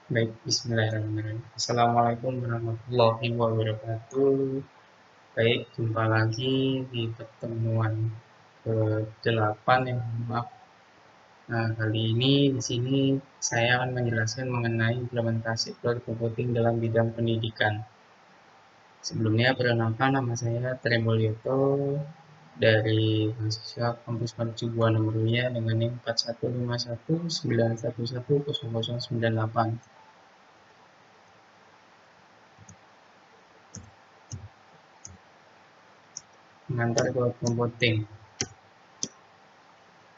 Baik, bismillahirrahmanirrahim. Assalamualaikum warahmatullahi wabarakatuh. Baik, jumpa lagi di pertemuan ke-8 yang maaf. Nah, kali ini di sini saya akan menjelaskan mengenai implementasi cloud computing dalam bidang pendidikan. Sebelumnya, perkenalkan nama saya Tremolioto dari mahasiswa kampus Mercu Buana Mulia dengan NIM 415191100098. Mengantar cloud computing.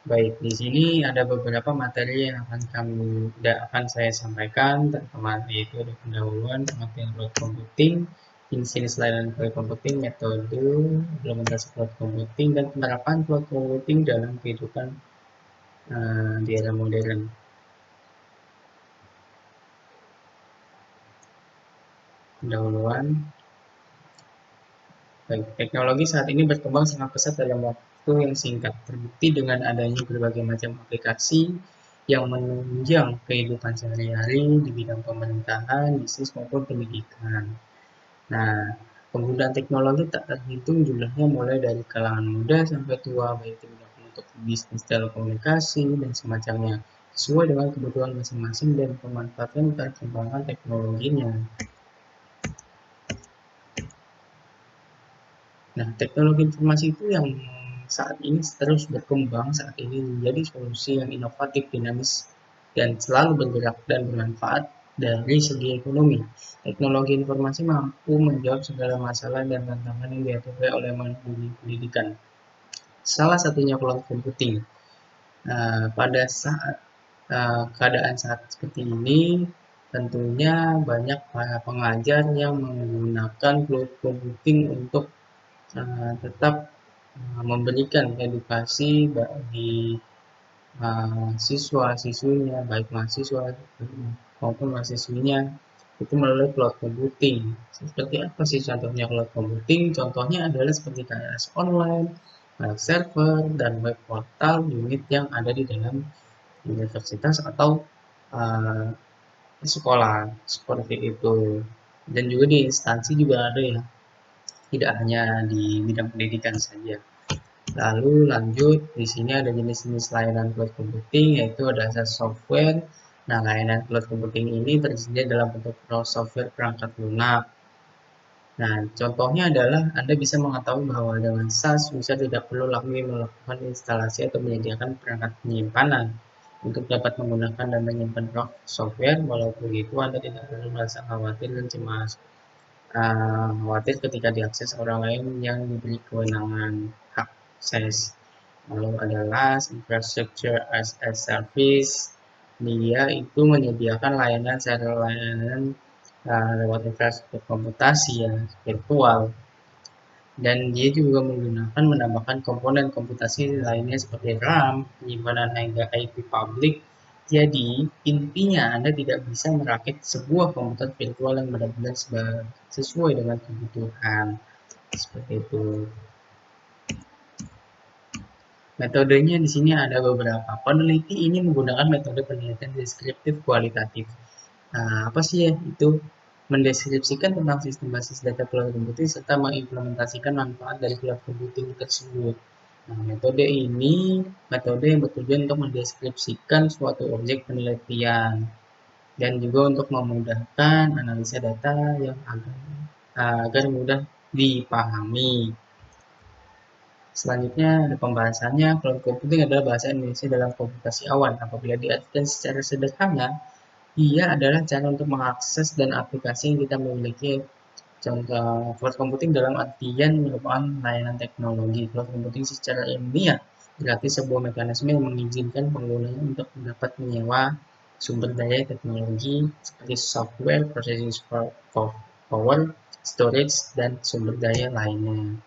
Baik, di sini ada beberapa materi yang akan saya sampaikan, terutama yaitu ada pendahuluan, pengertian cloud computing, jenis layanan cloud computing, metode, implementasi cloud computing, dan penerapan cloud computing dalam kehidupan di era modern. Pendahuluan. Baik, teknologi saat ini berkembang sangat pesat dalam waktu yang singkat, terbukti dengan adanya berbagai macam aplikasi yang menunjang kehidupan sehari-hari di bidang pemerintahan, bisnis maupun pendidikan. Nah, penggunaan teknologi tak terhitung jumlahnya mulai dari kalangan muda sampai tua, baik itu untuk bisnis telekomunikasi dan semacamnya, sesuai dengan kebutuhan masing-masing dan pemanfaatan perkembangan teknologinya. Nah, teknologi informasi itu yang saat ini terus berkembang, saat ini menjadi solusi yang inovatif, dinamis, dan selalu bergerak dan bermanfaat dari segi ekonomi. Teknologi informasi mampu menjawab segala masalah dan tantangan yang dihadapi oleh dunia pendidikan. Salah satunya cloud computing. Pada saat keadaan saat seperti ini, tentunya banyak para pengajar yang menggunakan cloud computing untuk tetap memberikan edukasi bagi siswa-siswinya, baik mahasiswa maupun mahasiswinya, itu melalui cloud computing. Seperti apa sih contohnya cloud computing? Contohnya adalah seperti kelas online, web server, dan web portal unit yang ada di dalam universitas atau uh, sekolah seperti itu. Dan juga di instansi juga ada ya, tidak hanya di bidang pendidikan saja. Lalu lanjut, di sini ada jenis-jenis layanan cloud computing, yaitu ada SaaS software. Nah, layanan cloud computing ini tersedia dalam bentuk software perangkat lunak. Nah, contohnya adalah Anda bisa mengetahui bahwa dengan SaaS, user tidak perlu lagi melakukan instalasi atau menyediakan perangkat penyimpanan untuk dapat menggunakan dan menyimpan software. Walaupun itu, Anda tidak perlu merasa khawatir dan cemas. Khawatir ketika diakses orang lain yang diberi kewenangan hak akses. Lalu adalah infrastructure as a service. Dia itu menyediakan layanan secara layanan lewat infrastruktur komputasi ya, virtual. Dan dia juga menambahkan komponen komputasi lainnya seperti RAM, penyimpanan hingga IP public. Jadi, intinya Anda tidak bisa merakit sebuah komputer virtual yang benar-benar sesuai dengan kebutuhan. Seperti itu. Metodenya di sini ada beberapa. Peneliti ini menggunakan metode penelitian deskriptif kualitatif. Nah, apa sih ya itu? Mendeskripsikan tentang sistem basis data cloud computing serta mengimplementasikan manfaat dari cloud computing tersebut. Nah, metode yang bertujuan untuk mendeskripsikan suatu objek penelitian dan juga untuk memudahkan analisa data yang agar mudah dipahami. Selanjutnya ada pembahasannya, cloud computing adalah bahasa Indonesia dalam komputasi awan. Apabila diartikan secara sederhana, ia adalah cara untuk mengakses dan aplikasi yang kita miliki. Contoh cloud computing dalam artian merupakan layanan teknologi. Cloud computing secara ilmiah berarti sebuah mekanisme yang mengizinkan penggunanya untuk dapat menyewa sumber daya teknologi seperti software, processing power, storage, dan sumber daya lainnya.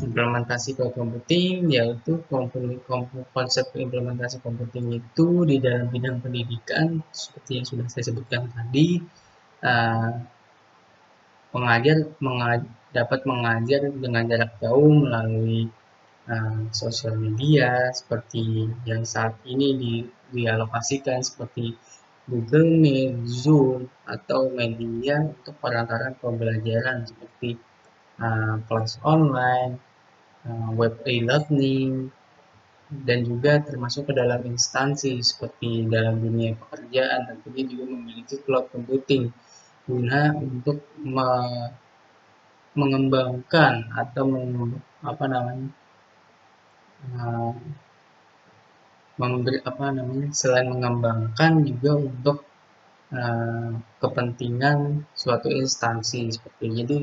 Implementasi cloud computing yaitu konsep implementasi computing itu di dalam bidang pendidikan seperti yang sudah saya sebutkan tadi, pengajar dapat mengajar dengan jarak jauh melalui sosial media seperti yang saat ini dialokasikan seperti Google Meet, Zoom, atau media untuk perantaraan pembelajaran seperti kelas online, web e-learning, dan juga termasuk ke dalam instansi seperti dalam dunia pekerjaan tentunya juga memiliki cloud computing guna untuk mengembangkan atau apa namanya uh, memberi apa namanya selain mengembangkan juga untuk kepentingan suatu instansi seperti itu. Jadi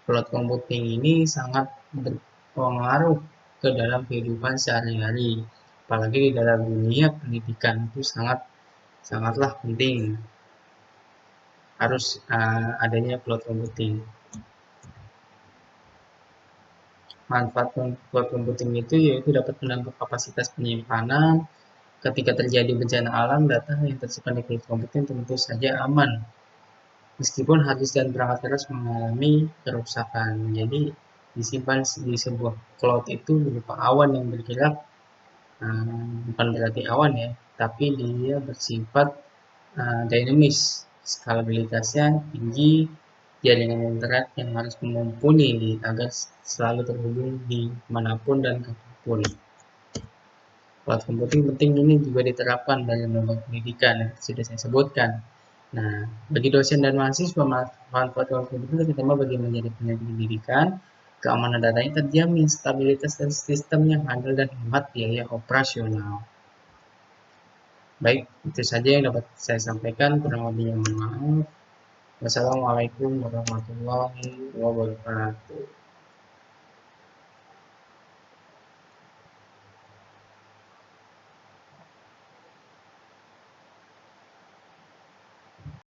cloud computing ini sangat berpengaruh ke dalam kehidupan sehari-hari, apalagi di dalam dunia pendidikan itu sangatlah penting harus adanya cloud computing. Manfaat cloud computing itu yaitu dapat menambah kapasitas penyimpanan. Ketika terjadi bencana alam, data yang tersimpan di cloud computing tentu saja aman meskipun harddisk dan perangkat keras mengalami kerusakan. Jadi disimpan di sebuah cloud itu berupa awan yang bergerak, bukan berarti awan ya, tapi dia bersifat dinamis, skalabilitasnya tinggi, jaringan internet yang harus mumpuni agar selalu terhubung di manapun dan kapanpun. Cloud computing penting ini juga diterapkan dalam lembaga pendidikan yang sudah saya sebutkan. Nah, bagi dosen dan mahasiswa, manfaat cloud computing terutama bagi menjadi pendidikan, keamanan datanya terjamin, stabilitas dan sistem yang handal dan hemat biaya operasional. Baik, itu saja yang dapat saya sampaikan. Kurang lebihnya mohon maaf. Wassalamualaikum warahmatullahi wabarakatuh.